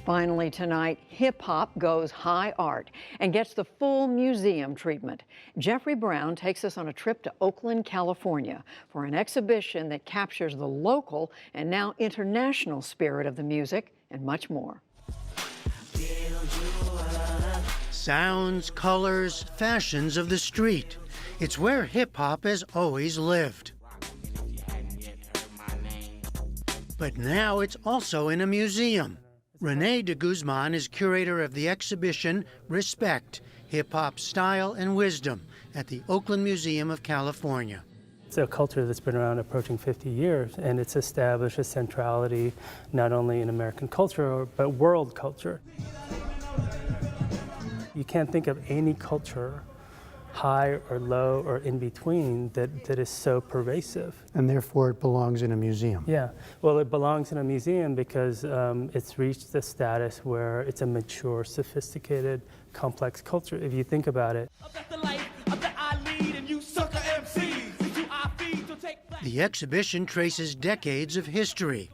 Finally tonight, hip-hop goes high art and gets the full museum treatment. Jeffrey Brown takes us on a trip to Oakland, California for an exhibition that captures the local and now international spirit of the music and much more. Sounds, colors, fashions of the street. It's where hip-hop has always lived. But now it's also in a museum. Renee de Guzman is curator of the exhibition Respect, Hip-Hop Style and Wisdom at the Oakland Museum of California. It's a culture that's been around approaching 50 years, and it's established a centrality not only in American culture, but world culture. You can't think of any culture, high or low or in between, that is so pervasive. And therefore it belongs in a museum. Yeah, well, it belongs in a museum because it's reached the status where it's a mature, sophisticated, complex culture, if you think about it. The exhibition traces decades of history.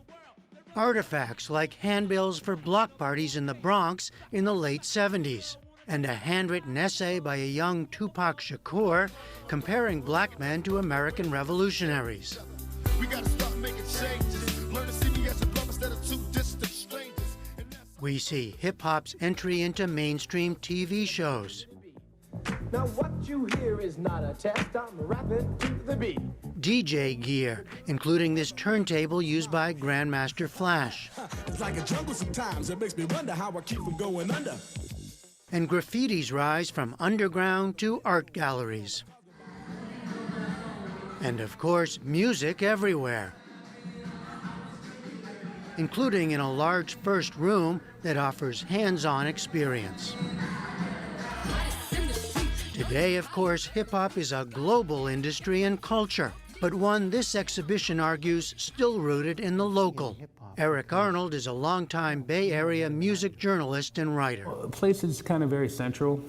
Artifacts like handbills for block parties in the Bronx in the late 70s. And a handwritten essay by a young Tupac Shakur comparing black men to American revolutionaries. We see hip-hop's entry into mainstream TV shows. Now what you hear is not a test, I'm rapping to the beat. DJ gear, including this turntable used by Grandmaster Flash. It's like a jungle sometimes, it makes me wonder how I keep from going under. And graffiti's rise from underground to art galleries. And of course, music everywhere, including in a large first room that offers hands-on experience. Today, of course, hip-hop is a global industry and culture, but one this exhibition argues still rooted in the local. Eric Arnold is a longtime Bay Area music journalist and writer. Place is kind of very central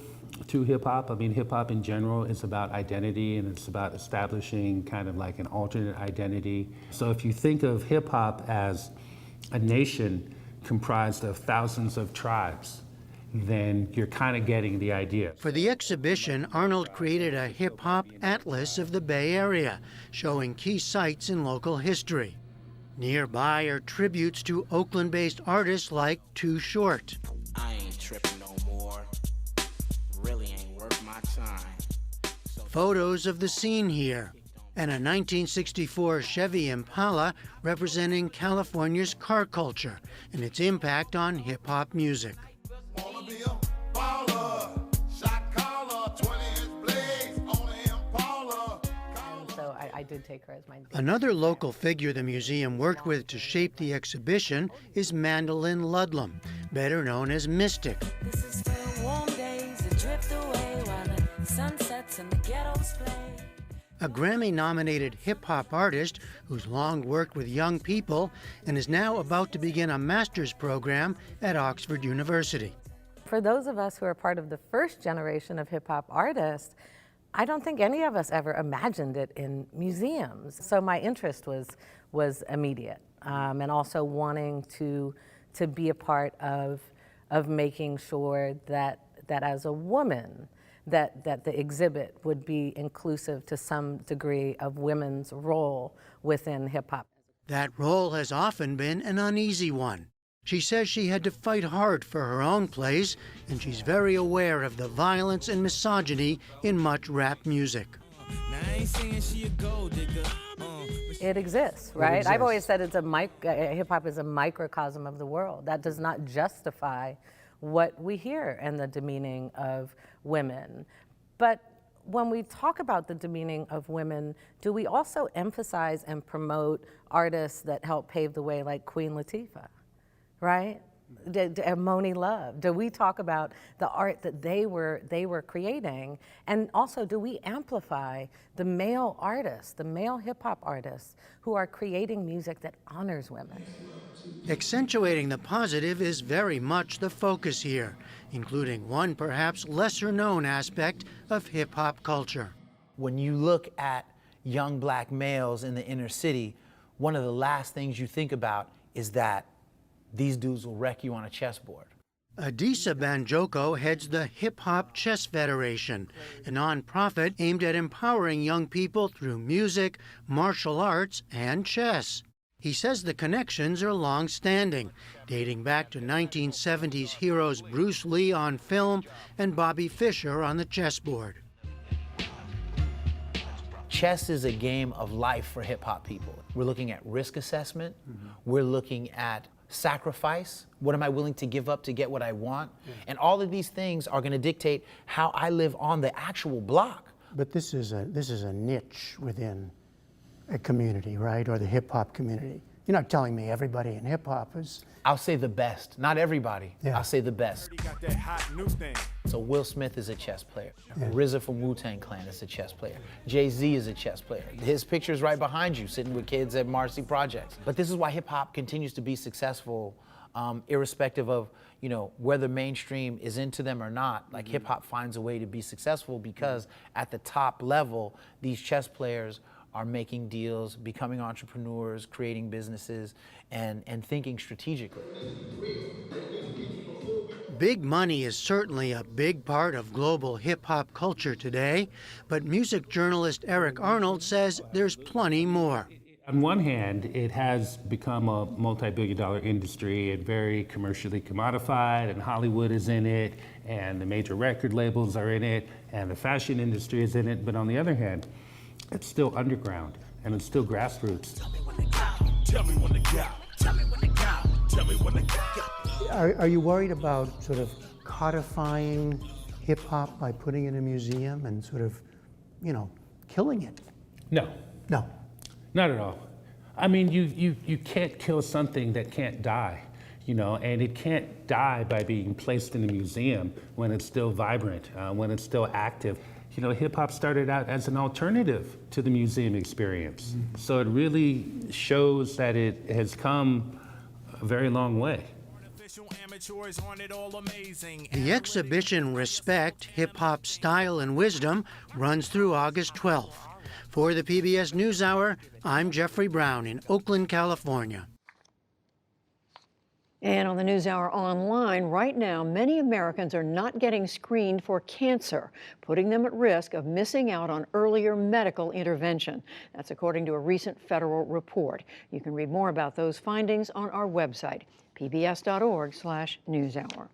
to hip-hop. I mean, hip-hop in general is about identity, and it's about establishing kind of like an alternate identity. So if you think of hip-hop as a nation comprised of thousands of tribes, then you're kind of getting the idea. For the exhibition, Arnold created a hip-hop atlas of the Bay Area, showing key sites in local history. Nearby are tributes to Oakland-based artists like Too Short. I ain't tripping no more. Really ain't worth my time. Photos of the scene here, and a 1964 Chevy Impala representing California's car culture and its impact on hip-hop music. I did take her as my date. Another local figure the museum worked with to shape the exhibition is Mandolin Ludlam, better known as Mystic. This is for warm days that drift away while the sun sets and the ghettos play. A Grammy-nominated hip-hop artist who's long worked with young people and is now about to begin a master's program at Oxford University. For those of us who are part of the first generation of hip-hop artists, I don't think any of us ever imagined it in museums. So my interest was immediate, and also wanting to be a part of making sure that as a woman, that the exhibit would be inclusive to some degree of women's role within hip-hop. That role has often been an uneasy one. She says she had to fight hard for her own place, and she's very aware of the violence and misogyny in much rap music. It exists, right? I've always said hip-hop is a microcosm of the world. That does not justify what we hear and the demeaning of women. But when we talk about the demeaning of women, do we also emphasize and promote artists that help pave the way, like Queen Latifah? Right? Moni Love. Do we talk about the art that they were creating? And also, do we amplify the male artists, the male hip-hop artists who are creating music that honors women? Accentuating the positive is very much the focus here, including one perhaps lesser-known aspect of hip-hop culture. When you look at young black males in the inner city, one of the last things you think about is that these dudes will wreck you on a chessboard. Adisa Banjoko heads the Hip Hop Chess Federation, a nonprofit aimed at empowering young people through music, martial arts, and chess. He says the connections are long-standing, dating back to 1970s heroes Bruce Lee on film and Bobby Fischer on the chessboard. Chess is a game of life for hip-hop people. We're looking at risk assessment. We're looking at sacrifice. What am I willing to give up to get what I want? And all of these things are going to dictate how I live on the actual block. But this is a niche within a community, right? Or the hip-hop community. You're not telling me everybody in hip-hop is... I'll say the best, not everybody. Yeah. I'll say the best. Got that hot new thing. So Will Smith is a chess player. RZA from Wu-Tang Clan is a chess player. Jay-Z is a chess player. His picture's right behind you, sitting with kids at Marcy Projects. But this is why hip-hop continues to be successful, irrespective of, you know, whether mainstream is into them or not. Like hip-hop finds a way to be successful because at the top level, these chess players are making deals, becoming entrepreneurs, creating businesses, and thinking strategically. Big money is certainly a big part of global hip-hop culture today, but music journalist Eric Arnold says there's plenty more. On one hand, it has become a multi-billion-dollar industry and very commercially commodified, and Hollywood is in it, and the major record labels are in it, and the fashion industry is in it. But on the other hand, it's still underground, and it's still grassroots. Are you worried about sort of codifying hip-hop by putting it in a museum and sort of, you know, killing it? No. No. Not at all. I mean, you can't kill something that can't die, you know, and it can't die by being placed in a museum when it's still vibrant, when it's still active. You know, hip hop started out as an alternative to the museum experience. So it really shows that it has come a very long way. The exhibition Respect, Hip Hop Style and Wisdom runs through August 12th. For the PBS NewsHour, I'm Jeffrey Brown in Oakland, California. And on the NewsHour online, right now, many Americans are not getting screened for cancer, putting them at risk of missing out on earlier medical intervention. That's according to a recent federal report. You can read more about those findings on our website, pbs.org/newshour.